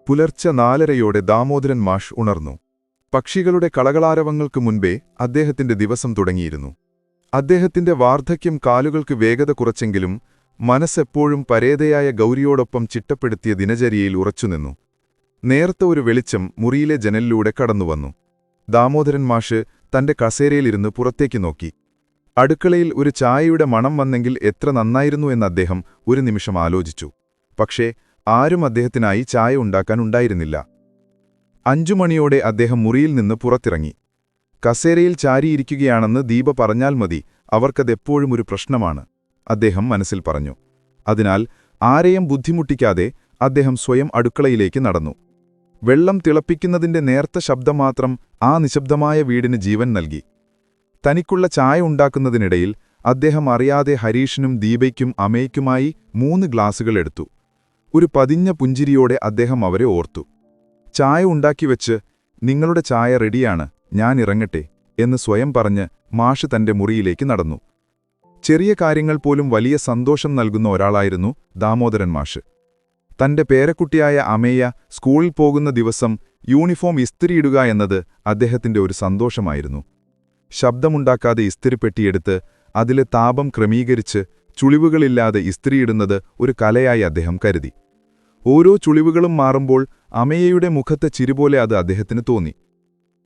പുലർച്ചെ 4:30 ദാമോദരൻ മാഷ് ഉണർന്നു. പക്ഷികളുടെ കളകളാരവങ്ങൾക്ക് മുൻപേ അദ്ദേഹത്തിന്റെ ദിവസം തുടങ്ങിയിരുന്നു. അദ്ദേഹത്തിന്റെ വാർദ്ധക്യം കാലുകൾക്ക് വേഗത കുറച്ചെങ്കിലും മനസ്സെപ്പോഴും പരേതയായ ഗൗരിയോടൊപ്പം ചിട്ടപ്പെടുത്തിയ ദിനചര്യയിൽ ഉറച്ചുനിന്നു. നേർത്ത ഒരു വെളിച്ചം മുറിയിലെ ജനലിലൂടെ കടന്നുവന്നു. ദാമോദരൻ മാഷ് തന്റെ കസേരയിലിരുന്ന് പുറത്തേക്ക് നോക്കി. അടുക്കളയിൽ ഒരു ചായയുടെ മണം വന്നെങ്കിൽ എത്ര നന്നായിരുന്നു എന്ന് അദ്ദേഹം ഒരു നിമിഷം ആലോചിച്ചു. പക്ഷേ ആരും അദ്ദേഹത്തിനായി ചായ ഉണ്ടാക്കാനുണ്ടായിരുന്നില്ല. 5 മണിയോടെ അദ്ദേഹം മുറിയിൽ നിന്ന് പുറത്തിറങ്ങി. കസേരയിൽ ചാരിയിരിക്കുകയാണെന്ന് ദീപ പറഞ്ഞാൽ മതി, അവർക്കതെപ്പോഴും ഒരു പ്രശ്നമാണ്, അദ്ദേഹം മനസ്സിൽ പറഞ്ഞു. അതിനാൽ ആരെയും ബുദ്ധിമുട്ടിക്കാതെ അദ്ദേഹം സ്വയം അടുക്കളയിലേക്ക് നടന്നു. വെള്ളം തിളപ്പിക്കുന്നതിന്റെ നേർത്ത ശബ്ദം മാത്രം ആ നിശബ്ദമായ വീടിന് ജീവൻ നൽകി. തനിക്കുള്ള ചായ ഉണ്ടാക്കുന്നതിനിടയിൽ അദ്ദേഹം അറിയാതെ ഹരീഷിനും ദീപയ്ക്കും അമയ്ക്കുമായി 3 ഗ്ലാസുകൾ എടുത്തു. ഒരു പതിഞ്ഞ പുഞ്ചിരിയോടെ അദ്ദേഹം അവരെ ഓർത്തു. ചായ ഉണ്ടാക്കിവെച്ച്, നിങ്ങളുടെ ചായ റെഡിയാണ്, ഞാൻ ഇറങ്ങട്ടെ എന്ന് സ്വയം പറഞ്ഞ് മാഷ് തന്റെ മുറിയിലേക്ക് നടന്നു. ചെറിയ കാര്യങ്ങൾ പോലും വലിയ സന്തോഷം നൽകുന്ന ഒരാളായിരുന്നു ദാമോദരൻ മാഷ്. തന്റെ പേരക്കുട്ടിയായ അമേയ സ്കൂളിൽ പോകുന്ന ദിവസം യൂണിഫോം ഇസ്തിരിയിടുക എന്നത് അദ്ദേഹത്തിന്റെ ഒരു സന്തോഷമായിരുന്നു. ശബ്ദമുണ്ടാക്കാതെ ഇസ്തിരിപ്പെട്ടിയെടുത്ത് അതിലെ താപം ക്രമീകരിച്ച് ചുളിവുകളില്ലാതെ ഇസ്തിരിയിടുന്നത് ഒരു കലയായി അദ്ദേഹം കരുതി. ഓരോ ചുളിവുകളും മാറുമ്പോൾ അമേയയുടെ മുഖത്തെ ചിരിപോലെ അത് അദ്ദേഹത്തിന് തോന്നി.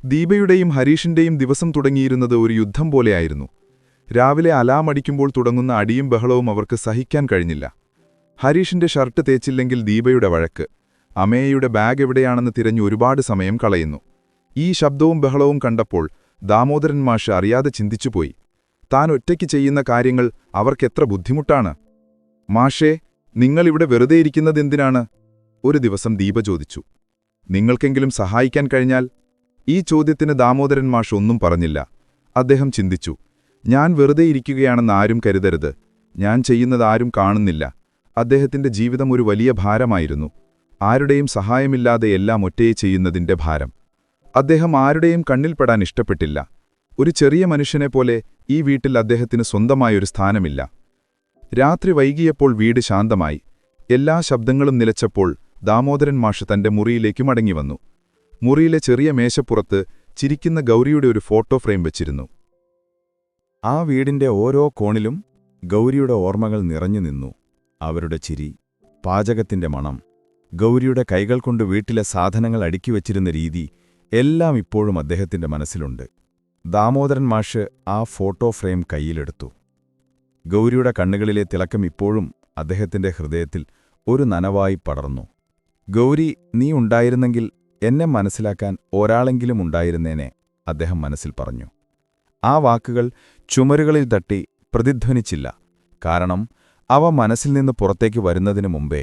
ദീപയുടെയും ഹരീഷിന്റെയും ദിവസം തുടങ്ങിയിരുന്നത് ഒരു യുദ്ധം പോലെയായിരുന്നു. രാവിലെ അലാമടിക്കുമ്പോൾ തുടങ്ങുന്ന അടിയും ബഹളവും അവർക്ക് സഹിക്കാൻ കഴിഞ്ഞില്ല. ഹരീഷിന്റെ ഷർട്ട് തേച്ചില്ലെങ്കിൽ ദീപയുടെ വഴക്ക്, അമേയയുടെ ബാഗ് എവിടെയാണെന്ന് തിരഞ്ഞ് ഒരുപാട് സമയം കളയുന്നു. ഈ ശബ്ദവും ബഹളവും കണ്ടപ്പോൾ ദാമോദരൻ മാഷ് അറിയാതെ ചിന്തിച്ചുപോയി, താൻ ഒറ്റയ്ക്ക് ചെയ്യുന്ന കാര്യങ്ങൾ അവർക്കെത്ര ബുദ്ധിമുട്ടാണ്. മാഷേ, നിങ്ങളിവിടെ വെറുതെ ഇരിക്കുന്നതെന്തിനാണ്? ഒരു ദിവസം ദീപ ചോദിച്ചു. നിങ്ങൾക്കെങ്കിലും സഹായിക്കാൻ കഴിഞ്ഞാൽ? ഈ ചോദ്യത്തിന് ദാമോദരൻ മാഷ് ഒന്നും പറഞ്ഞില്ല. അദ്ദേഹം ചിന്തിച്ചു, ഞാൻ വെറുതെ ഇരിക്കുകയാണെന്ന് ആരും കരുതരുത്, ഞാൻ ചെയ്യുന്നതാരും കാണുന്നില്ല. അദ്ദേഹത്തിന്റെ ജീവിതം ഒരു വലിയ ഭാരമായിരുന്നു. ആരുടെയും സഹായമില്ലാതെ എല്ലാം ഒറ്റയെ ചെയ്യുന്നതിന്റെ ഭാരം. അദ്ദേഹം ആരുടെയും കണ്ണിൽപ്പെടാൻ ഇഷ്ടപ്പെട്ടില്ല. ഒരു ചെറിയ മനുഷ്യനെപ്പോലെ ഈ വീട്ടിൽ അദ്ദേഹത്തിന് സ്വന്തമായൊരു സ്ഥാനമില്ല. രാത്രി വൈകിയപ്പോൾ വീട് ശാന്തമായി. എല്ലാ ശബ്ദങ്ങളും നിലച്ചപ്പോൾ ദാമോദരൻ മാഷ് തന്റെ മുറിയിലേക്ക് മടങ്ങിവന്നു. മുറിയിലെ ചെറിയ മേശപ്പുറത്ത് ചിരിക്കുന്ന ഗൗരിയുടെ ഒരു ഫോട്ടോ ഫ്രെയിം വെച്ചിരുന്നു. ആ വീടിന്റെ ഓരോ കോണിലും ഗൗരിയുടെ ഓർമ്മകൾ നിറഞ്ഞു നിന്നു. അവരുടെ ചിരി, പാചകത്തിന്റെ മണം, ഗൗരിയുടെ കൈകൾ കൊണ്ട് വീട്ടിലെ സാധനങ്ങൾ അടുക്കിവച്ചിരുന്ന രീതി എല്ലാം ഇപ്പോഴും അദ്ദേഹത്തിന്റെ മനസ്സിലുണ്ട്. ദാമോദരൻ മാഷ് ആ ഫോട്ടോ ഫ്രെയിം കയ്യിലെടുത്തു. ഗൗരിയുടെ കണ്ണുകളിലെ തിളക്കം ഇപ്പോഴും അദ്ദേഹത്തിന്റെ ഹൃദയത്തിൽ ഒരു നനവായി പടർന്നു. ഗൗരി, നീ ഉണ്ടായിരുന്നെങ്കിൽ എന്നെ മനസ്സിലാക്കാൻ ഒരാളെങ്കിലും ഉണ്ടായിരുന്നേനെ, അദ്ദേഹം മനസ്സിൽ പറഞ്ഞു. ആ വാക്കുകൾ ചുമരുകളിൽ തട്ടി പ്രതിധ്വനിച്ചില്ല. കാരണം അവ മനസ്സിൽ നിന്ന് പുറത്തേക്ക് വരുന്നതിനു മുമ്പേ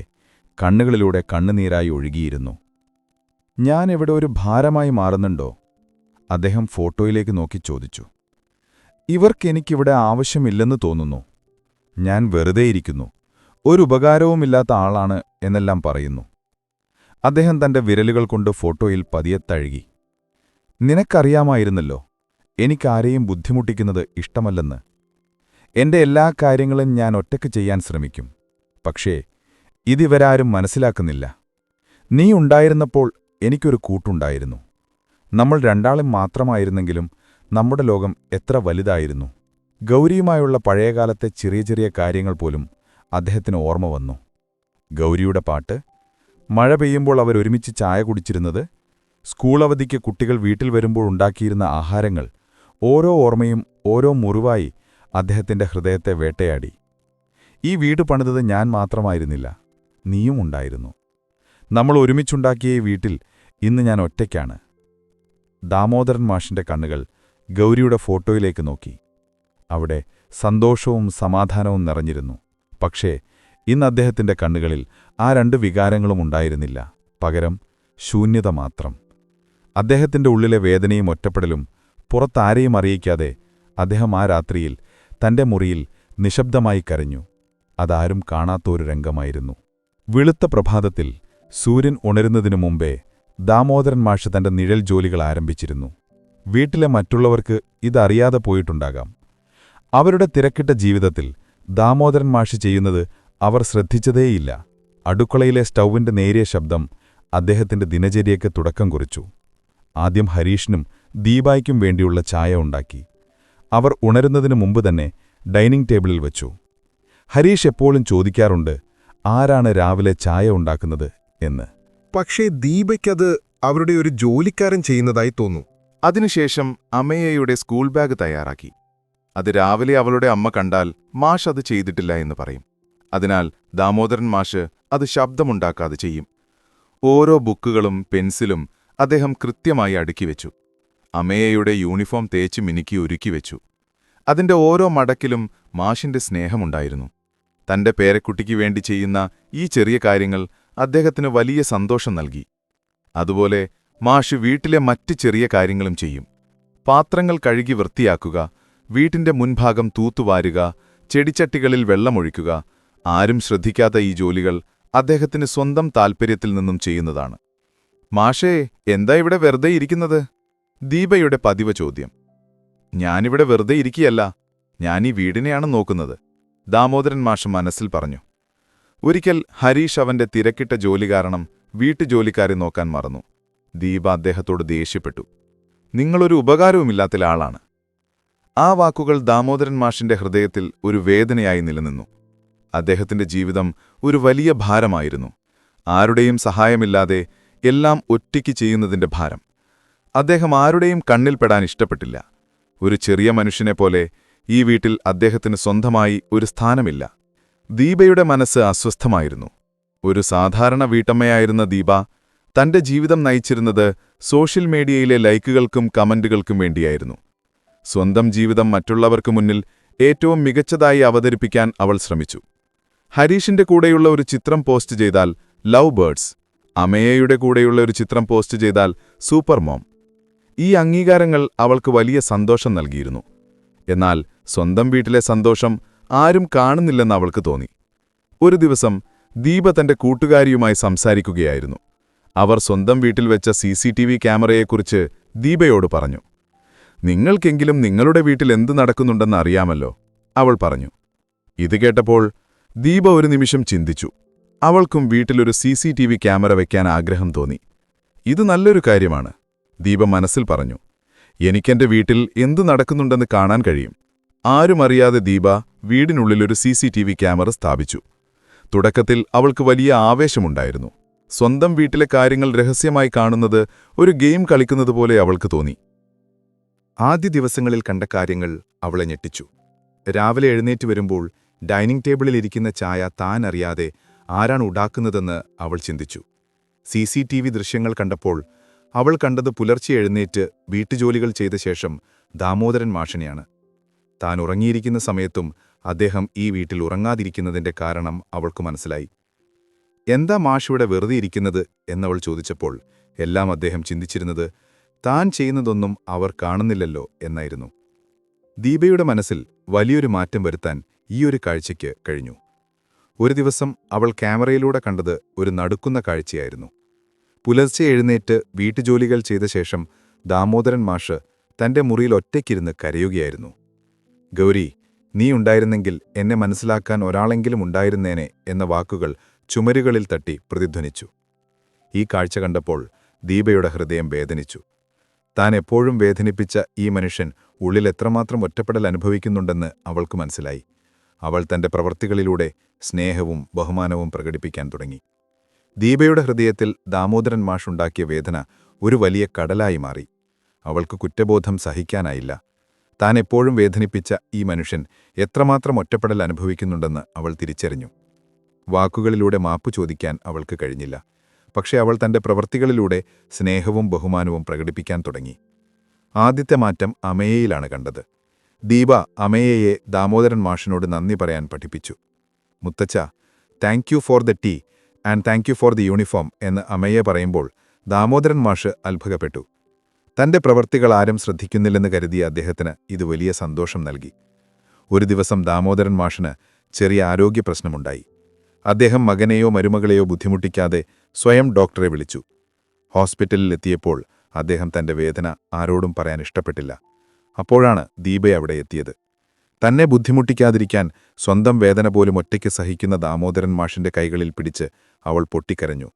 കണ്ണുകളിലൂടെ കണ്ണുനീരായി ഒഴുകിയിരുന്നു. ഞാൻ ഇവിടെ ഒരു ഭാരമായി മാറുന്നുണ്ടോ? അദ്ദേഹം ഫോട്ടോയിലേക്ക് നോക്കി ചോദിച്ചു. ഇവർക്കെനിക്കിവിടെ ആവശ്യമില്ലെന്ന് തോന്നുന്നു. ഞാൻ വെറുതെയിരിക്കുന്നു, ഒരു ഉപകാരവുമില്ലാത്ത ആളാണ് എന്നെല്ലാം പറയുന്നു. അദ്ദേഹം തന്റെ വിരലുകൾ കൊണ്ട് ഫോട്ടോയിൽ പതിയെ തഴുകി. നിനക്കറിയാമായിരുന്നല്ലോ, എനിക്കാരെയും ബുദ്ധിമുട്ടിക്കുന്നത് ഇഷ്ടമല്ലെന്ന്. എന്റെ എല്ലാ കാര്യങ്ങളും ഞാൻ ഒറ്റയ്ക്ക് ചെയ്യാൻ ശ്രമിക്കും. പക്ഷേ ഇതിവരാരും മനസ്സിലാക്കുന്നില്ല. നീ ഉണ്ടായിരുന്നപ്പോൾ എനിക്കൊരു കൂട്ടുണ്ടായിരുന്നു. നമ്മൾ രണ്ടാളും മാത്രമായിരുന്നെങ്കിലും നമ്മുടെ ലോകം എത്ര വലുതായിരുന്നു. ഗൗരിയുമായുള്ള പഴയകാലത്തെ ചെറിയ ചെറിയ കാര്യങ്ങൾ പോലും അദ്ദേഹത്തിന് ഓർമ്മ വന്നു. ഗൗരിയുടെ പാട്ട്, മഴ പെയ്യുമ്പോൾ അവരൊരുമിച്ച് ചായ കുടിച്ചിരുന്നത്, സ്കൂൾ അവധിക്ക് കുട്ടികൾ വീട്ടിൽ വരുമ്പോൾ ഉണ്ടാക്കിയിരുന്ന ആഹാരങ്ങൾ, ഓരോ ഓർമ്മയും ഓരോ മുറിവായി അദ്ദേഹത്തിന്റെ ഹൃദയത്തെ വേട്ടയാടി. ഈ വീട് പണിതത് ഞാൻ മാത്രമായിരുന്നില്ല, നീയും ഉണ്ടായിരുന്നു. നമ്മൾ ഒരുമിച്ചുണ്ടാക്കിയ ഈ വീട്ടിൽ ഇന്ന് ഞാൻ ഒറ്റയ്ക്കാണ്. ദാമോദരൻ മാഷിന്റെ കണ്ണുകൾ ഗൗരിയുടെ ഫോട്ടോയിലേക്ക് നോക്കി. അവിടെ സന്തോഷവും സമാധാനവും നിറഞ്ഞിരുന്നു. പക്ഷേ ഇന്ന് അദ്ദേഹത്തിന്റെ കണ്ണുകളിൽ ആ 2 വികാരങ്ങളും ഉണ്ടായിരുന്നില്ല. പകരം ശൂന്യത മാത്രം. അദ്ദേഹത്തിന്റെ ഉള്ളിലെ വേദനയും ഒറ്റപ്പെടലും പുറത്താരെയും അറിയിക്കാതെ അദ്ദേഹം ആ രാത്രിയിൽ തന്റെ മുറിയിൽ നിശബ്ദമായി കരഞ്ഞു. അതാരും കാണാത്തൊരു രംഗമായിരുന്നു. വെളുത്ത പ്രഭാതത്തിൽ സൂര്യൻ ഉണരുന്നതിനു മുമ്പേ ദാമോദരൻ മാഷ് തന്റെ നിഴൽ ജോലികൾ ആരംഭിച്ചിരുന്നു. വീട്ടിലെ മറ്റുള്ളവർക്ക് ഇതറിയാതെ പോയിട്ടുണ്ടാകാം. അവരുടെ തിരക്കിട്ട ജീവിതത്തിൽ ദാമോദരൻ മാഷ് ചെയ്യുന്നത് അവർ ശ്രദ്ധിച്ചതേയില്ല. അടുക്കളയിലെ സ്റ്റൗവിന്റെ നേരിയ ശബ്ദം അദ്ദേഹത്തിന്റെ ദിനചര്യയ്ക്ക് തുടക്കം കുറിച്ചു. ആദ്യം ഹരീഷിനും ദീപായ്ക്കും വേണ്ടിയുള്ള ചായ ഉണ്ടാക്കി. അവർ ഉണരുന്നതിനു മുമ്പ് തന്നെ ഡൈനിങ് ടേബിളിൽ വച്ചു. ഹരീഷ് എപ്പോഴും ചോദിക്കാറുണ്ട്, ആരാണ് രാവിലെ ചായ ഉണ്ടാക്കുന്നത് എന്ന്. പക്ഷേ ദീപയ്ക്കത് അവരുടെ ഒരു ജോലിക്കാരൻ ചെയ്യുന്നതായി തോന്നും. അതിനുശേഷം അമേയയുടെ സ്കൂൾ ബാഗ് തയ്യാറാക്കി. അത് രാവിലെ അവളുടെ അമ്മ കണ്ടാൽ മാഷ് അത് ചെയ്തിട്ടില്ല എന്ന് പറയും. അതിനാൽ ദാമോദരൻ മാഷ് അത് ശബ്ദമുണ്ടാക്കാതെ ചെയ്യും. ഓരോ ബുക്കുകളും പെൻസിലും അദ്ദേഹം കൃത്യമായി അടുക്കിവെച്ചു. അമേയയുടെ യൂണിഫോം തേച്ച് മിനുക്കി ഒരുക്കിവെച്ചു. അതിന്റെ ഓരോ മടക്കിലും മാഷിന്റെ സ്നേഹമുണ്ടായിരുന്നു. തന്റെ പേരക്കുട്ടിക്ക് വേണ്ടി ചെയ്യുന്ന ഈ ചെറിയ കാര്യങ്ങൾ അദ്ദേഹത്തിന് വലിയ സന്തോഷം നൽകി. അതുപോലെ മാഷ് വീട്ടിലെ മറ്റ് ചെറിയ കാര്യങ്ങളും ചെയ്യും. പാത്രങ്ങൾ കഴുകി വൃത്തിയാക്കുക, വീട്ടിന്റെ മുൻഭാഗം തൂത്തുവാരുക, ചെടിച്ചട്ടികളിൽ വെള്ളമൊഴിക്കുക. ആരും ശ്രദ്ധിക്കാത്ത ഈ ജോലികൾ അദ്ദേഹത്തിന് സ്വന്തം താൽപ്പര്യത്തിൽ നിന്നും ചെയ്യുന്നതാണ്. മാഷേ, എന്താ ഇവിടെ വെറുതെ ഇരിക്കുന്നത്? ദീപയുടെ പതിവ് ചോദ്യം. ഞാനിവിടെ വെറുതെ ഇരിക്കുകയല്ല, ഞാനീ വീടിനെയാണ് നോക്കുന്നത്, ദാമോദരൻ മാഷ് മനസ്സിൽ പറഞ്ഞു. ഒരിക്കൽ ഹരീഷ് അവന്റെ തിരക്കിട്ട ജോലി കാരണം വീട്ടുജോലിക്കാരെ നോക്കാൻ മറന്നു. ദീപ അദ്ദേഹത്തോട് ദേഷ്യപ്പെട്ടു. നിങ്ങളൊരു ഉപകാരവുമില്ലാത്ത ആളാണ്. ആ വാക്കുകൾ ദാമോദരൻ മാഷിന്റെ ഹൃദയത്തിൽ ഒരു വേദനയായി നിലനിന്നു. അദ്ദേഹത്തിന്റെ ജീവിതം ഒരു വലിയ ഭാരമായിരുന്നു. ആരുടെയും സഹായമില്ലാതെ എല്ലാം ഒറ്റയ്ക്ക് ചെയ്യുന്നതിന്റെ ഭാരം. അദ്ദേഹം ആരുടെയും കണ്ണിൽപ്പെടാൻ ഇഷ്ടപ്പെട്ടില്ല. ഒരു ചെറിയ മനുഷ്യനെപ്പോലെ ഈ വീട്ടിൽ അദ്ദേഹത്തിന് സ്വന്തമായി ഒരു സ്ഥാനമില്ല. ദീപയുടെ മനസ്സ് അസ്വസ്ഥമായിരുന്നു. ഒരു സാധാരണ വീട്ടമ്മയായിരുന്ന ദീപ തന്റെ ജീവിതം നയിച്ചിരുന്നത് സോഷ്യൽ മീഡിയയിലെ ലൈക്കുകൾക്കും കമന്റുകൾക്കും വേണ്ടിയായിരുന്നു. സ്വന്തം ജീവിതം മറ്റുള്ളവർക്ക് മുന്നിൽ ഏറ്റവും മികച്ചതായി അവതരിപ്പിക്കാൻ അവൾ ശ്രമിച്ചു. ഹരീഷിന്റെ കൂടെയുള്ള ഒരു ചിത്രം പോസ്റ്റ് ചെയ്താൽ ലവ് ബേർഡ്സ്, അമേയയുടെ കൂടെയുള്ള ഒരു ചിത്രം പോസ്റ്റ് ചെയ്താൽ സൂപ്പർ മോം. ഈ അംഗീകാരങ്ങൾ അവൾക്ക് വലിയ സന്തോഷം നൽകിയിരുന്നു. എന്നാൽ സ്വന്തം വീട്ടിലെ സന്തോഷം ആരും കാണുന്നില്ലെന്ന് അവൾക്ക് തോന്നി. ഒരു ദിവസം ദീപ തന്റെ കൂട്ടുകാരിയുമായി സംസാരിക്കുകയായിരുന്നു. അവർ സ്വന്തം വീട്ടിൽ വെച്ച CCTV ക്യാമറയെക്കുറിച്ച് ദീപയോട് പറഞ്ഞു. നിങ്ങൾക്കെങ്കിലും നിങ്ങളുടെ വീട്ടിൽ എന്തു നടക്കുന്നുണ്ടെന്ന് അറിയാമല്ലോ, അവൾ പറഞ്ഞു. ഇത് കേട്ടപ്പോൾ ദീപ ഒരു നിമിഷം ചിന്തിച്ചു. അവൾക്കും വീട്ടിലൊരു CCTV ക്യാമറ വയ്ക്കാൻ ആഗ്രഹം തോന്നി. ഇത് നല്ലൊരു കാര്യമാണ്, ദീപ മനസ്സിൽ പറഞ്ഞു. എനിക്കെന്റെ വീട്ടിൽ എന്തു നടക്കുന്നുണ്ടെന്ന് കാണാൻ കഴിയും. ആരും അറിയാതെ ദീപ വീടിനുള്ളിലൊരു CCTV ക്യാമറ സ്ഥാപിച്ചു. തുടക്കത്തിൽ അവൾക്ക് വലിയ ആവേശമുണ്ടായിരുന്നു. സ്വന്തം വീട്ടിലെ കാര്യങ്ങൾ രഹസ്യമായി കാണുന്നത് ഒരു ഗെയിം കളിക്കുന്നതുപോലെ അവൾക്ക് തോന്നി. ആദ്യ ദിവസങ്ങളിൽ കണ്ട കാര്യങ്ങൾ അവളെ ഞെട്ടിച്ചു. രാവിലെ എഴുന്നേറ്റ് വരുമ്പോൾ ഡൈനിങ് ടേബിളിലിരിക്കുന്ന ചായ താൻ അറിയാതെ ആരാണ് ഉണ്ടാക്കുന്നതെന്ന് അവൾ ചിന്തിച്ചു. CCTV ദൃശ്യങ്ങൾ കണ്ടപ്പോൾ അവൾ കണ്ടത് പുലർച്ചെ എഴുന്നേറ്റ് വീട്ടുജോലികൾ ചെയ്ത ശേഷം ദാമോദരൻ മാഷിനെയാണ്. താൻ ഉറങ്ങിയിരിക്കുന്ന സമയത്തും അദ്ദേഹം ഈ വീട്ടിൽ ഉറങ്ങാതിരിക്കുന്നതിന്റെ കാരണം അവൾക്ക് മനസ്സിലായി. എന്താ മാഷിവിടെ വെറുതെ ഇരിക്കുന്നത് എന്നവൾ ചോദിച്ചപ്പോൾ എല്ലാം അദ്ദേഹം ചിന്തിച്ചിരുന്നത് താൻ ചെയ്യുന്നതൊന്നും അവർ കാണുന്നില്ലല്ലോ എന്നായിരുന്നു. ദീപയുടെ മനസ്സിൽ വലിയൊരു മാറ്റം വരുത്താൻ ഈയൊരു കാഴ്ചയ്ക്ക് കഴിഞ്ഞു. ഒരു ദിവസം അവൾ ക്യാമറയിലൂടെ കണ്ടത് ഒരു നടുക്കുന്ന കാഴ്ചയായിരുന്നു. പുലർച്ചെ എഴുന്നേറ്റ് വീട്ടുജോലികൾ ചെയ്ത ശേഷം ദാമോദരൻ മാഷ് തന്റെ മുറിയിൽ ഒറ്റയ്ക്കിരുന്ന് കരയുകയായിരുന്നു. ഗൗരി, നീ ഉണ്ടായിരുന്നെങ്കിൽ എന്നെ മനസ്സിലാക്കാൻ ഒരാളെങ്കിലും ഉണ്ടായിരുന്നേനെ എന്ന വാക്കുകൾ ചുമരുകളിൽ തട്ടി പ്രതിധ്വനിച്ചു. ഈ കാഴ്ച കണ്ടപ്പോൾ ദീപയുടെ ഹൃദയം വേദനിച്ചു. താൻ എപ്പോഴും വേദനിപ്പിച്ച ഈ മനുഷ്യൻ ഉള്ളിൽ എത്രമാത്രം ഒറ്റപ്പെടൽ അനുഭവിക്കുന്നുണ്ടെന്ന് അവൾക്ക് മനസ്സിലായി. അവൾ തന്റെ പ്രവൃത്തികളിലൂടെ സ്നേഹവും ബഹുമാനവും പ്രകടിപ്പിക്കാൻ തുടങ്ങി. ദീപയുടെ ഹൃദയത്തിൽ ദാമോദരൻ മാഷുണ്ടാക്കിയ വേദന ഒരു വലിയ കടലായി മാറി. അവൾക്ക് കുറ്റബോധം സഹിക്കാനായില്ല. താൻ എപ്പോഴും വേദനിപ്പിച്ച ഈ മനുഷ്യൻ എത്രമാത്രം ഒറ്റപ്പെടൽ അനുഭവിക്കുന്നുണ്ടെന്ന് അവൾ തിരിച്ചറിഞ്ഞു. വാക്കുകളിലൂടെ മാപ്പു ചോദിക്കാൻ അവൾക്ക് കഴിഞ്ഞില്ല. പക്ഷേ അവൾ തന്റെ പ്രവൃത്തികളിലൂടെ സ്നേഹവും ബഹുമാനവും പ്രകടിപ്പിക്കാൻ തുടങ്ങി. ആദ്യത്തെ മാറ്റം അമേയയിലാണ് കണ്ടത്. ദീപ അമേയയെ ദാമോദരൻ മാഷിനോട് നന്ദി പറയാൻ പഠിപ്പിച്ചു. മുത്തച്ഛ, thank you for the tea and thank you for the uniform എന്ന് അമേയ പറയുമ്പോൾ ദാമോദരൻ മാഷ് അത്ഭുതപ്പെട്ടു. തന്റെ പ്രവൃത്തികൾ ആരും ശ്രദ്ധിക്കുന്നില്ലെന്ന് കരുതിയ അദ്ദേഹത്തിന് ഇത് വലിയ സന്തോഷം നൽകി. ഒരു ദിവസം ദാമോദരൻ മാഷിന് ചെറിയ ആരോഗ്യ പ്രശ്നമുണ്ടായി. അദ്ദേഹം മകനെയോ മരുമകളെയോ ബുദ്ധിമുട്ടിക്കാതെ സ്വയം ഡോക്ടറെ വിളിച്ചു. ഹോസ്പിറ്റലിൽ എത്തിയപ്പോൾ അദ്ദേഹം തന്റെ വേദന ആരോടും പറയാൻ ഇഷ്ടപ്പെട്ടില്ല. അപ്പോഴാണ് ദീപ അവിടെ എത്തിയത്. തന്നെ ബുദ്ധിമുട്ടിക്കാതിരിക്കാൻ സ്വന്തം വേദന പോലും ഒറ്റയ്ക്ക് സഹിക്കുന്ന ദാമോദരൻ മാഷിന്റെ കൈകളിൽ പിടിച്ച് അവൾ പൊട്ടിക്കരഞ്ഞു.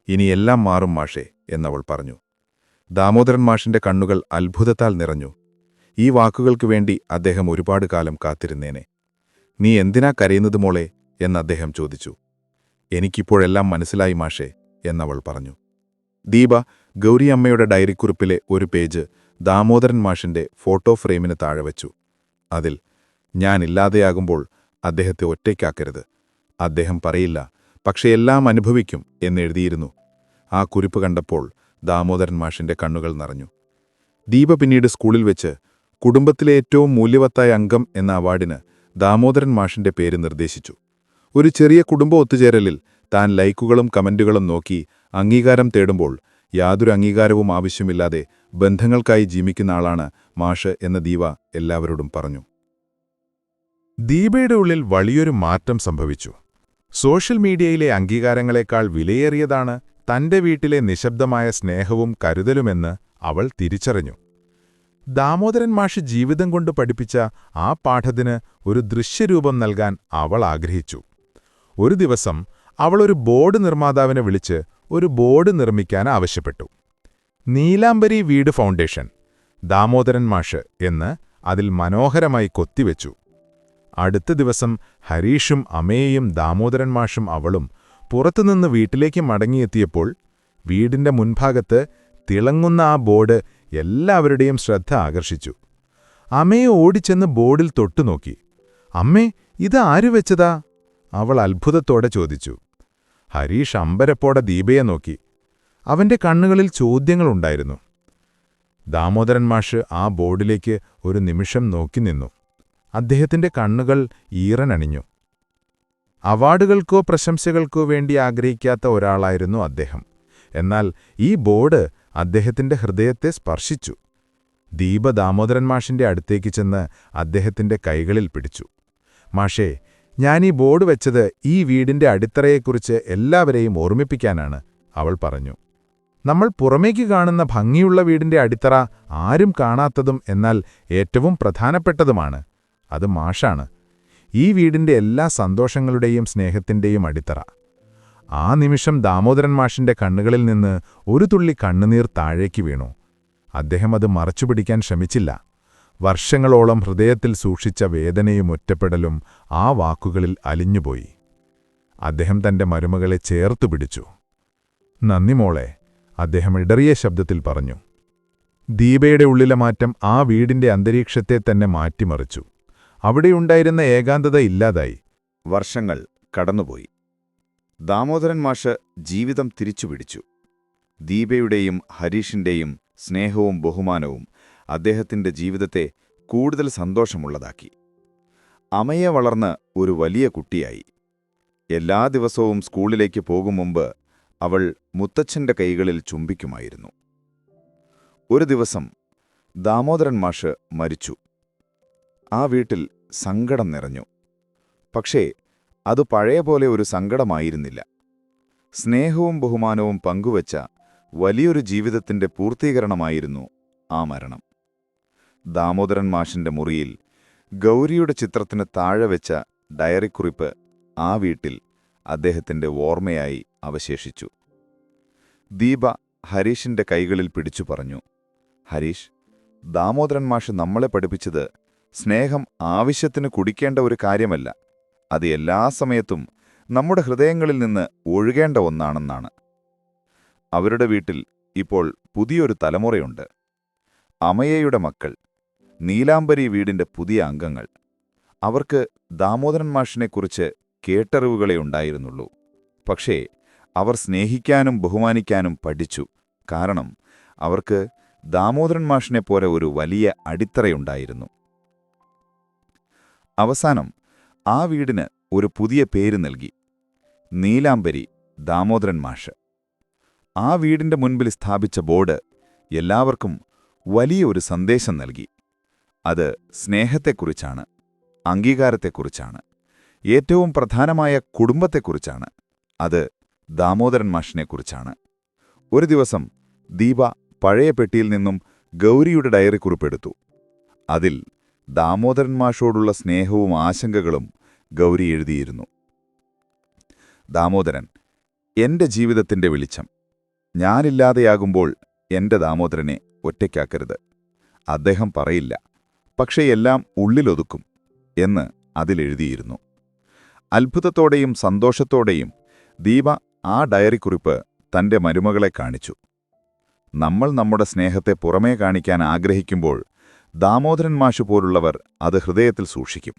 ഇനിയെല്ലാം മാറും മാഷേ എന്നവൾ പറഞ്ഞു. ദാമോദരൻ മാഷിന്റെ കണ്ണുകൾ അത്ഭുതത്താൽ നിറഞ്ഞു. ഈ വാക്കുകൾക്കു വേണ്ടി അദ്ദേഹം ഒരുപാട് കാലം കാത്തിരുന്നേനെ. നീ എന്തിനാ കരയുന്നത് മോളെ എന്ന് അദ്ദേഹം ചോദിച്ചു. എനിക്കിപ്പോഴെല്ലാം മനസ്സിലായി മാഷേ എന്നവൾ പറഞ്ഞു. ദീപ ഗൗരിയമ്മയുടെ ഡയറിക്കുറിപ്പിലെ ഒരു പേജ് ദാമോദരൻ മാഷിന്റെ ഫോട്ടോ ഫ്രെയിമിന് താഴെ വച്ചു. അതിൽ, ഞാൻ ഇല്ലാതെയാകുമ്പോൾ അദ്ദേഹത്തെ ഒറ്റയ്ക്കാക്കരുത്. അദ്ദേഹം പറയില്ല, പക്ഷെ എല്ലാം അനുഭവിക്കും എന്നെഴുതിയിരുന്നു. ആ കുറിപ്പ് കണ്ടപ്പോൾ ദാമോദരൻ മാഷിന്റെ കണ്ണുകൾ നിറഞ്ഞു. ദീപ പിന്നീട് സ്കൂളിൽ വെച്ച് കുടുംബത്തിലെ ഏറ്റവും മൂല്യവത്തായ അംഗം എന്ന അവാർഡിന് ദാമോദരൻ മാഷിന്റെ പേര് നിർദ്ദേശിച്ചു. ഒരു ചെറിയ കുടുംബ ഒത്തുചേരലിൽ താൻ ലൈക്കുകളും കമന്റുകളും നോക്കി അംഗീകാരം തേടുമ്പോൾ യാതൊരു അംഗീകാരവും ആവശ്യമില്ലാതെ ബന്ധങ്ങൾക്കായി ജീവിക്കുന്ന ആളാണ് മാഷ് എന്ന് ദീപ എല്ലാവരോടും പറഞ്ഞു. ദീപയുടെ ഉള്ളിൽ വലിയൊരു മാറ്റം സംഭവിച്ചു. സോഷ്യൽ മീഡിയയിലെ അംഗീകാരങ്ങളെക്കാൾ വിലയേറിയതാണ് തന്റെ വീട്ടിലെ നിശബ്ദമായ സ്നേഹവും കരുതലുമെന്ന് അവൾ തിരിച്ചറിഞ്ഞു. ദാമോദരൻ മാഷ് ജീവിതം കൊണ്ട് പഠിപ്പിച്ച ആ പാഠത്തിന് ഒരു ദൃശ്യരൂപം നൽകാൻ അവൾ ആഗ്രഹിച്ചു. ഒരു ദിവസം അവളൊരു ബോർഡ് നിർമ്മാതാവിനെ വിളിച്ച് ഒരു ബോർഡ് നിർമ്മിക്കാൻ ആവശ്യപ്പെട്ടു. നീലാംബരി വീട് ഫൗണ്ടേഷൻ, ദാമോദരൻ മാഷ് എന്ന് അതിൽ മനോഹരമായി കൊത്തിവെച്ചു. അടുത്ത ദിവസം ഹരീഷും അമേയും ദാമോദരൻ മാഷും അവളും പുറത്തുനിന്ന് വീട്ടിലേക്ക് മടങ്ങിയെത്തിയപ്പോൾ വീടിന്റെ മുൻഭാഗത്ത് തിളങ്ങുന്ന ആ ബോർഡ് എല്ലാവരുടെയും ശ്രദ്ധ ആകർഷിച്ചു. അമയെ ഓടിച്ചെന്ന് ബോർഡിൽ തൊട്ടുനോക്കി. അമ്മേ, ഇത് ആരു വെച്ചതാ? അവൾ അത്ഭുതത്തോടെ ചോദിച്ചു. ഹരീഷ് അമ്പരപ്പോടെ ദീപയെ നോക്കി. അവന്റെ കണ്ണുകളിൽ ചോദ്യങ്ങളുണ്ടായിരുന്നു. ദാമോദരൻ മാഷ് ആ ബോർഡിലേക്ക് ഒരു നിമിഷം നോക്കി നിന്നു. അദ്ദേഹത്തിന്റെ കണ്ണുകൾ ഈറനണിഞ്ഞു. അവാർഡുകൾക്കോ പ്രശംസകൾക്കോ വേണ്ടി ആഗ്രഹിക്കാത്ത ഒരാളായിരുന്നു അദ്ദേഹം. എന്നാൽ ഈ ബോർഡ് അദ്ദേഹത്തിന്റെ ഹൃദയത്തെ സ്പർശിച്ചു. ദീപ ദാമോദരൻ മാഷിന്റെ അടുത്തേക്ക് ചെന്ന് അദ്ദേഹത്തിന്റെ കൈകളിൽ പിടിച്ചു. മാഷേ, ഞാനീ ബോർഡ് വെച്ചത് ഈ വീടിന്റെ അടിത്തറയെക്കുറിച്ച് എല്ലാവരെയും ഓർമ്മിപ്പിക്കാനാണ്, അവൾ പറഞ്ഞു. നമ്മൾ പുറമേക്ക് കാണുന്ന ഭംഗിയുള്ള വീടിന്റെ അടിത്തറ ആരും കാണാത്തതും എന്നാൽ ഏറ്റവും പ്രധാനപ്പെട്ടതുമാണ്. അത് മാഷാണ്. ഈ വീടിന്റെ എല്ലാ സന്തോഷങ്ങളുടെയും സ്നേഹത്തിന്റെയും അടിത്തറ. ആ നിമിഷം ദാമോദരൻ മാഷിന്റെ കണ്ണുകളിൽ നിന്ന് ഒരു തുള്ളി കണ്ണുനീർ താഴേക്ക് വീണു. അദ്ദേഹം അത് മറച്ചുപിടിക്കാൻ ശ്രമിച്ചില്ല. വർഷങ്ങളോളം ഹൃദയത്തിൽ സൂക്ഷിച്ച വേദനയും ഒറ്റപ്പെടലും ആ വാക്കുകളിൽ അലിഞ്ഞുപോയി. അദ്ദേഹം തന്റെ മരുമകളെ ചേർത്തുപിടിച്ചു. നന്ദി മോളെ, അദ്ദേഹം ഇടറിയ ശബ്ദത്തിൽ പറഞ്ഞു. ദീപയുടെ ഉള്ളിലെ മാറ്റം ആ വീടിന്റെ അന്തരീക്ഷത്തെ തന്നെ മാറ്റിമറിച്ചു. അവിടെയുണ്ടായിരുന്ന ഏകാന്തത ഇല്ലാതായി. വർഷങ്ങൾ കടന്നുപോയി. ദാമോദരൻ മാഷ് ജീവിതം തിരിച്ചുപിടിച്ചു. ദീപയുടെയും ഹരീഷിന്റെയും സ്നേഹവും ബഹുമാനവും അദ്ദേഹത്തിന്റെ ജീവിതത്തെ കൂടുതൽ സന്തോഷമുള്ളതാക്കി. അമയെ വളർന്ന് ഒരു വലിയ കുട്ടിയായി. എല്ലാ ദിവസവും സ്കൂളിലേക്ക് പോകും മുമ്പ് അവൾ മുത്തച്ഛന്റെ കൈകളിൽ ചുംബിക്കുമായിരുന്നു. ഒരു ദിവസം ദാമോദരൻ മാഷ് മരിച്ചു. ആ വീട്ടിൽ സങ്കടം നിറഞ്ഞു. പക്ഷേ അത് പഴയപോലെ ഒരു സങ്കടമായിരുന്നില്ല. സ്നേഹവും ബഹുമാനവും പങ്കുവച്ച വലിയൊരു ജീവിതത്തിന്റെ പൂർത്തീകരണമായിരുന്നു ആ മരണം. ദാമോദരൻ മാഷിന്റെ മുറിയിൽ ഗൗരിയുടെ ചിത്രത്തിന് താഴെ വെച്ച ഡയറിക്കുറിപ്പ് ആ വീട്ടിൽ അദ്ദേഹത്തിന്റെ ഓർമ്മയായി അവശേഷിച്ചു. ദീപ ഹരീഷിന്റെ കൈകളിൽ പിടിച്ചു പറഞ്ഞു, ഹരീഷ്, ദാമോദരൻ മാഷ് നമ്മളെ പഠിപ്പിച്ചത് സ്നേഹം ആവശ്യത്തിന് കുടിക്കേണ്ട ഒരു കാര്യമല്ല, അത് എല്ലാ സമയത്തും നമ്മുടെ ഹൃദയങ്ങളിൽ നിന്ന് ഒഴുകേണ്ട ഒന്നാണെന്നാണ്. അവരുടെ വീട്ടിൽ ഇപ്പോൾ പുതിയൊരു തലമുറയുണ്ട്. അമയയുടെ മക്കൾ, നീലാംബരി വീടിന്റെ പുതിയ അംഗങ്ങൾ. അവർക്ക് ദാമോദരൻ മാഷിനെക്കുറിച്ച് കേട്ടറിവുകളേ ഉണ്ടായിരുന്നുള്ളൂ. പക്ഷേ അവർ സ്നേഹിക്കാനും ബഹുമാനിക്കാനും പഠിച്ചു. കാരണം അവർക്ക് ദാമോദരൻ മാഷിനെപ്പോലെ ഒരു വലിയ അടിത്തറയുണ്ടായിരുന്നു. അവസാനം ആ വീടിന് ഒരു പുതിയ പേര് നൽകി, നീലാംബരി ദാമോദരൻ മാഷ്. ആ വീടിന്റെ മുൻപിൽ സ്ഥാപിച്ച ബോർഡ് എല്ലാവർക്കും വലിയ ഒരു സന്ദേശം നൽകി. അത് സ്നേഹത്തെക്കുറിച്ചാണ്, അംഗീകാരത്തെക്കുറിച്ചാണ്, ഏറ്റവും പ്രധാനമായ കുടുംബത്തെക്കുറിച്ചാണ്. അത് ദാമോദരൻ മാഷിനെക്കുറിച്ചാണ്. ഒരു ദിവസം ദീപ പഴയ പെട്ടിയിൽ നിന്നും ഗൗരിയുടെ ഡയറി കുറിപ്പെടുത്തു. അതിൽ ദാമോദരൻ മാഷോടുള്ള സ്നേഹവും ആശങ്കകളും ഗൗരി എഴുതിയിരുന്നു. ദാമോദരൻ, എന്റെ ജീവിതത്തിന്റെ വെളിച്ചം. ഞാനില്ലാതെയാകുമ്പോൾ എന്റെ ദാമോദരനെ ഒറ്റയ്ക്കാക്കരുത്. അദ്ദേഹം പറയില്ല, പക്ഷേ എല്ലാം ഉള്ളിലൊതുക്കും എന്ന് അതിലെഴുതിയിരുന്നു. അത്ഭുതത്തോടെയും സന്തോഷത്തോടെയും ദീപ ആ ഡയറിക്കുറിപ്പ് തന്റെ മരുമകളെ കാണിച്ചു. നമ്മൾ നമ്മുടെ സ്നേഹത്തെ പുറമേ കാണിക്കാൻ ആഗ്രഹിക്കുമ്പോൾ ദാമോദരൻ മാഷ് പോലുള്ളവർ അത് ഹൃദയത്തിൽ സൂക്ഷിക്കും.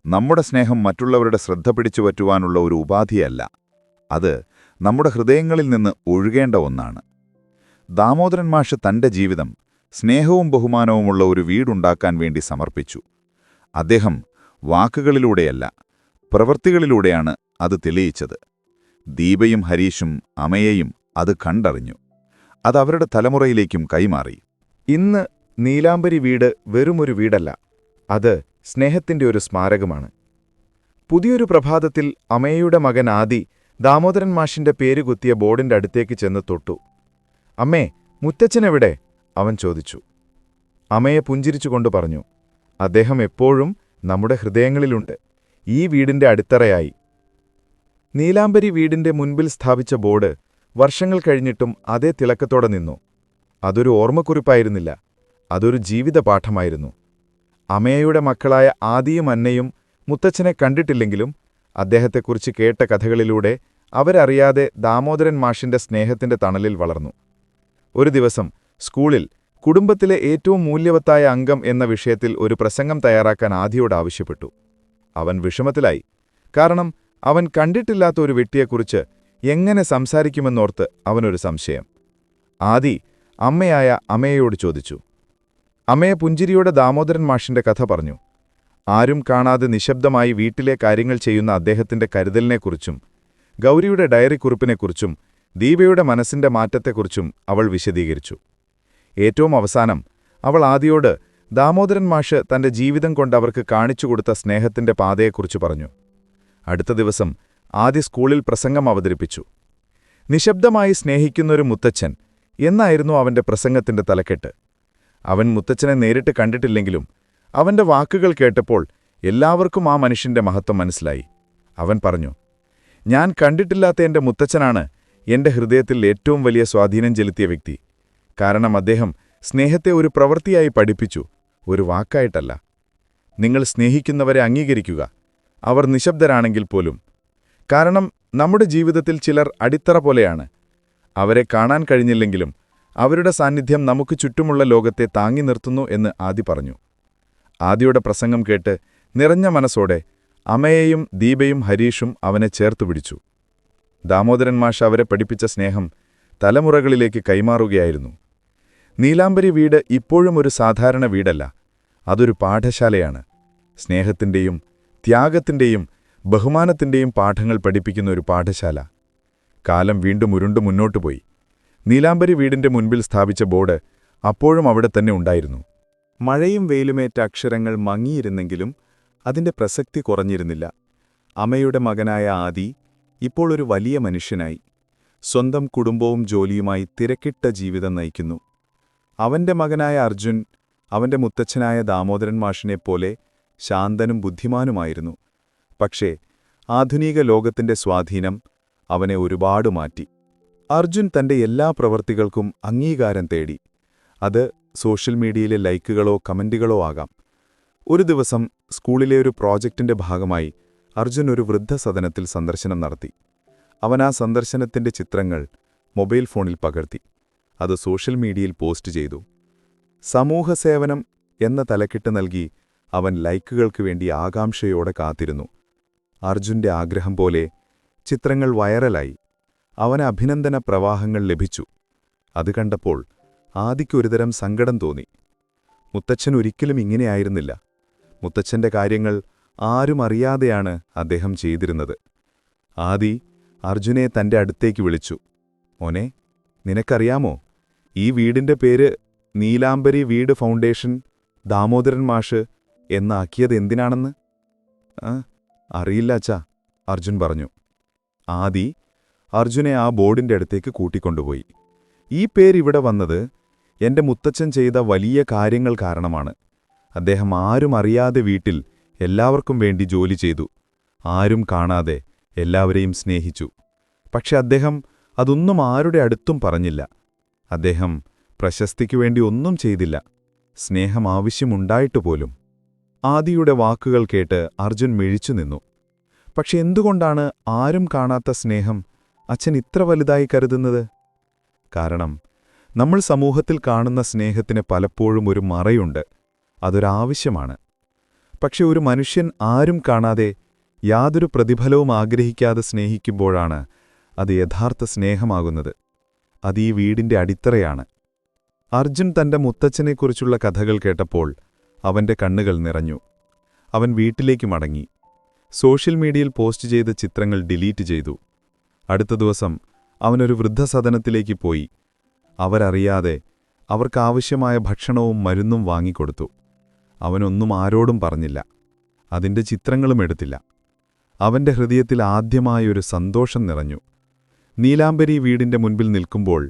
നമ്മുടെ സ്നേഹം മറ്റുള്ളവരുടെ ശ്രദ്ധ പിടിച്ചുപറ്റുവാനുള്ള ഒരു ഉപാധിയല്ല, അത് നമ്മുടെ ഹൃദയങ്ങളിൽ നിന്ന് ഒഴുകേണ്ട ഒന്നാണ്. ദാമോദരൻ മാഷ് തന്റെ ജീവിതം സ്നേഹവും ബഹുമാനവുമുള്ള ഒരു വീടുണ്ടാക്കാൻ വേണ്ടി സമർപ്പിച്ചു. അദ്ദേഹം വാക്കുകളിലൂടെയല്ല, പ്രവൃത്തികളിലൂടെയാണ് അത് തെളിയിച്ചത്. ദീപയും ഹരീഷും അമയയും അത് കണ്ടറിഞ്ഞു. അത് അവരുടെ തലമുറയിലേക്കും കൈമാറി. ഇന്ന് നീലാംബരി വീട് വെറുമൊരു വീടല്ല, അത് സ്നേഹത്തിന്റെ ഒരു സ്മാരകമാണ്. പുതിയൊരു പ്രഭാതത്തിൽ അമയയുടെ മകൻ ആദി ദാമോദരൻ മാഷിന്റെ പേര് കുത്തിയ ബോർഡിന്റെ അടുത്തേക്ക് ചെന്ന് തൊട്ടു. അമ്മേ, മുത്തച്ഛനെവിടെ? അവൻ ചോദിച്ചു. അമയെ പുഞ്ചിരിച്ചുകൊണ്ട് പറഞ്ഞു, അദ്ദേഹം എപ്പോഴും നമ്മുടെ ഹൃദയങ്ങളിലുണ്ട്, ഈ വീടിന്റെ അടിത്തറയായി. നീലാംബരി വീടിന്റെ മുൻപിൽ സ്ഥാപിച്ച ബോർഡ് വർഷങ്ങൾ കഴിഞ്ഞിട്ടും അതേ തിളക്കത്തോടെ നിന്നു. അതൊരു ഓർമ്മക്കുറിപ്പായിരുന്നില്ല, അതൊരു ജീവിതപാഠമായിരുന്നു. അമയയുടെ മക്കളായ ആദിയും അന്നയും മുത്തച്ഛനെ കണ്ടിട്ടില്ലെങ്കിലും അദ്ദേഹത്തെക്കുറിച്ച് കേട്ട കഥകളിലൂടെ അവരറിയാതെ ദാമോദരൻ മാഷിന്റെ സ്നേഹത്തിന്റെ തണലിൽ വളർന്നു. ഒരു ദിവസം സ്കൂളിൽ കുടുംബത്തിലെ ഏറ്റവും മൂല്യവത്തായ അംഗം എന്ന വിഷയത്തിൽ ഒരു പ്രസംഗം തയ്യാറാക്കാൻ ആദിയോട് ആവശ്യപ്പെട്ടു. അവൻ വിഷമത്തിലായി. കാരണം അവൻ കണ്ടിട്ടില്ലാത്ത ഒരു വ്യക്തിയെക്കുറിച്ച് എങ്ങനെ സംസാരിക്കുമെന്നോർത്ത് അവനൊരു സംശയം. ആദി അമ്മയായ അമയയോട് ചോദിച്ചു. അമയ പുഞ്ചിരിയോടെ ദാമോദരൻ മാഷിന്റെ കഥ പറഞ്ഞു. ആരും കാണാതെ നിശബ്ദമായി വീട്ടിലെ കാര്യങ്ങൾ ചെയ്യുന്ന അദ്ദേഹത്തിന്റെ കരുതലിനെക്കുറിച്ചും ഗൗരിയുടെ ഡയറിക്കുറിപ്പിനെക്കുറിച്ചും ദീപയുടെ മനസ്സിന്റെ മാറ്റത്തെക്കുറിച്ചും അവൾ വിശദീകരിച്ചു. ഏറ്റവും അവസാനം അവൾ ആദിയോട് ദാമോദരൻ മാഷ് തന്റെ ജീവിതം കൊണ്ട് അവർക്ക് കാണിച്ചുകൊടുത്ത സ്നേഹത്തിന്റെ പാതയെക്കുറിച്ച് പറഞ്ഞു. അടുത്ത ദിവസം ആദി സ്കൂളിൽ പ്രസംഗം അവതരിപ്പിച്ചു. നിശബ്ദമായി സ്നേഹിക്കുന്നൊരു മുത്തച്ഛൻ എന്നായിരുന്നു അവന്റെ പ്രസംഗത്തിന്റെ തലക്കെട്ട്. അവൻ മുത്തച്ഛനെ നേരിട്ട് കണ്ടിട്ടില്ലെങ്കിലും അവന്റെ വാക്കുകൾ കേട്ടപ്പോൾ എല്ലാവർക്കും ആ മനുഷ്യന്റെ മഹത്വം മനസ്സിലായി. അവൻ പറഞ്ഞു, ഞാൻ കണ്ടിട്ടില്ലാത്ത എന്റെ മുത്തച്ഛനാണ് എന്റെ ഹൃദയത്തിൽ ഏറ്റവും വലിയ സ്വാധീനം ചെലുത്തിയ വ്യക്തി. കാരണം അദ്ദേഹം സ്നേഹത്തെ ഒരു പ്രവൃത്തിയായി പഠിപ്പിച്ചു, ഒരു വാക്കായിട്ടല്ല. നിങ്ങൾ സ്നേഹിക്കുന്നവരെ അംഗീകരിക്കുക, അവർ നിശബ്ദരാണെങ്കിൽ പോലും. കാരണം നമ്മുടെ ജീവിതത്തിൽ ചിലർ അടിത്തറ പോലെയാണ്. അവരെ കാണാൻ കഴിഞ്ഞില്ലെങ്കിലും അവരുടെ സാന്നിധ്യം നമുക്ക് ചുറ്റുമുള്ള ലോകത്തെ താങ്ങി നിർത്തുന്നു എന്ന് ആദി പറഞ്ഞു. ആദിയുടെ പ്രസംഗം കേട്ട് നിറഞ്ഞ മനസ്സോടെ അമയയും ദീപയും ഹരീഷും അവനെ ചേർത്തുപിടിച്ചു. ദാമോദരൻ മാഷ് അവരെ പഠിപ്പിച്ച സ്നേഹം തലമുറകളിലേക്ക് കൈമാറുകയായിരുന്നു. നീലാംബരി വീട് ഇപ്പോഴും ഒരു സാധാരണ വീടല്ല, അതൊരു പാഠശാലയാണ്. സ്നേഹത്തിന്റെയും ത്യാഗത്തിന്റെയും ബഹുമാനത്തിന്റെയും പാഠങ്ങൾ പഠിപ്പിക്കുന്ന ഒരു പാഠശാല. കാലം വീണ്ടും ഉരുണ്ടു മുന്നോട്ടുപോയി. നീലാംബരി വീടിന്റെ മുൻപിൽ സ്ഥാപിച്ച ബോർഡ് അപ്പോഴും അവിടെ തന്നെ ഉണ്ടായിരുന്നു. മഴയും വെയിലുമേറ്റ അക്ഷരങ്ങൾ മങ്ങിയിരുന്നെങ്കിലും അതിന്റെ പ്രസക്തി കുറഞ്ഞിരുന്നില്ല. അമയുടെ മകനായ ആദി ഇപ്പോൾ ഒരു വലിയ മനുഷ്യനായി. സ്വന്തം കുടുംബവും ജോലിയുമായി തിരക്കിട്ട ജീവിതം നയിക്കുന്നു. അവന്റെ മകനായ അർജുൻ അവന്റെ മുത്തച്ഛനായ ദാമോദരൻ മാഷിനെപ്പോലെ ശാന്തനും ബുദ്ധിമാനുമായിരുന്നു. പക്ഷേ ആധുനിക ലോകത്തിന്റെ സ്വാധീനം അവനെ ഒരുപാട് മാറ്റി. അർജുൻ തന്റെ എല്ലാ പ്രവൃത്തികൾക്കും അംഗീകാരം തേടി. അത് സോഷ്യൽ മീഡിയയിലെ ലൈക്കുകളോ കമന്റുകളോ ആകാം. ഒരു ദിവസം സ്കൂളിലെ ഒരു പ്രോജക്റ്റിന്റെ ഭാഗമായി അർജുൻ ഒരു വൃദ്ധസദനത്തിൽ സന്ദർശനം നടത്തി. അവൻ ആ സന്ദർശനത്തിന്റെ ചിത്രങ്ങൾ മൊബൈൽ ഫോണിൽ പകർത്തി. അത് സോഷ്യൽ മീഡിയയിൽ പോസ്റ്റ് ചെയ്തു. സമൂഹസേവനം എന്ന തലക്കെട്ട് നൽകി അവൻ ലൈക്കുകൾക്ക് വേണ്ടി ആകാംക്ഷയോടെ കാത്തിരുന്നു. അർജുന്റെ ആഗ്രഹം പോലെ ചിത്രങ്ങൾ വൈറലായി. അവന് അഭിനന്ദന പ്രവാഹങ്ങൾ ലഭിച്ചു. അത് കണ്ടപ്പോൾ ആദിക്കൊരുതരം സങ്കടം തോന്നി. മുത്തച്ഛൻ ഒരിക്കലും ഇങ്ങനെയായിരുന്നില്ല. മുത്തച്ഛന്റെ കാര്യങ്ങൾ ആരും അറിയാതെയാണ് അദ്ദേഹം ചെയ്തിരുന്നത്. ആദി അർജുനെ തന്റെ അടുത്തേക്ക് വിളിച്ചു. മോനെ, നിനക്കറിയാമോ ഈ വീടിന്റെ പേര് നീലാംബരി വീട് ഫൗണ്ടേഷൻ ദാമോദരൻ മാഷ് എന്നാക്കിയത് എന്തിനാണെന്ന്? അറിയില്ല അച്ഛാ, അർജുൻ പറഞ്ഞു. ആദി അർജുനെ ആ ബോർഡിന്റെ അടുത്തേക്ക് കൂട്ടിക്കൊണ്ടുപോയി. ഈ പേരിവിടെ വന്നത് എന്റെ മുത്തച്ഛൻ ചെയ്ത വലിയ കാര്യങ്ങൾ കാരണമാണ്. അദ്ദേഹം ആരും അറിയാതെ വീട്ടിൽ എല്ലാവർക്കും വേണ്ടി ജോലി ചെയ്തു. ആരും കാണാതെ എല്ലാവരെയും സ്നേഹിച്ചു. പക്ഷെ അദ്ദേഹം അതൊന്നും ആരുടെ അടുത്തും പറഞ്ഞില്ല. അദ്ദേഹം പ്രശസ്തിക്കു വേണ്ടി ഒന്നും ചെയ്തില്ല, സ്നേഹം ആവശ്യമുണ്ടായിട്ടുപോലും. ആദിയുടെ വാക്കുകൾ കേട്ട് അർജുൻ മിഴിച്ചു നിന്നു. പക്ഷെ എന്തുകൊണ്ടാണ് ആരും കാണാത്ത സ്നേഹം അച്ഛൻ ഇത്ര വലുതായി കരുതുന്നത്? കാരണം നമ്മൾ സമൂഹത്തിൽ കാണുന്ന സ്നേഹത്തിന് പലപ്പോഴും ഒരു മറയുണ്ട്, അതൊരാവശ്യമാണ്. പക്ഷെ ഒരു മനുഷ്യൻ ആരും കാണാതെ യാതൊരു പ്രതിഫലവും ആഗ്രഹിക്കാതെ സ്നേഹിക്കുമ്പോഴാണ് അത് യഥാർത്ഥ സ്നേഹമാകുന്നത്. അത് ഈ വീടിന്റെ അടിത്തറയാണ്. അർജുൻ തന്റെ മുത്തച്ഛനെക്കുറിച്ചുള്ള കഥകൾ കേട്ടപ്പോൾ അവന്റെ കണ്ണുകൾ നിറഞ്ഞു. അവൻ വീട്ടിലേക്ക് മടങ്ങി. സോഷ്യൽ മീഡിയയിൽ പോസ്റ്റ് ചെയ്ത ചിത്രങ്ങൾ ഡിലീറ്റ് ചെയ്തു. അടുത്ത ദിവസം അവനൊരു വൃദ്ധസദനത്തിലേക്ക് പോയി. അവരറിയാതെ അവർക്കാവശ്യമായ ഭക്ഷണവും മരുന്നും വാങ്ങിക്കൊടുത്തു. അവനൊന്നും ആരോടും പറഞ്ഞില്ല, അതിന്റെ ചിത്രങ്ങളും എടുത്തില്ല. അവന്റെ ഹൃദയത്തിൽ ആദ്യമായൊരു സന്തോഷം നിറഞ്ഞു. നീലാംബരി വീടിന്റെ മുൻപിൽ നിൽക്കുമ്പോൾ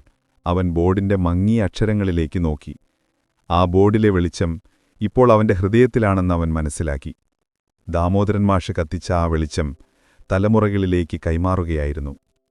അവൻ ബോർഡിന്റെ മങ്ങിയ അക്ഷരങ്ങളിലേക്ക് നോക്കി. ആ ബോർഡിലെ വെളിച്ചം ഇപ്പോൾ അവന്റെ ഹൃദയത്തിലാണെന്ന് അവൻ മനസ്സിലാക്കി. ദാമോദരൻ മാഷ് കത്തിച്ച ആ വെളിച്ചം തലമുറകളിലേക്ക് കൈമാറുകയായിരുന്നു.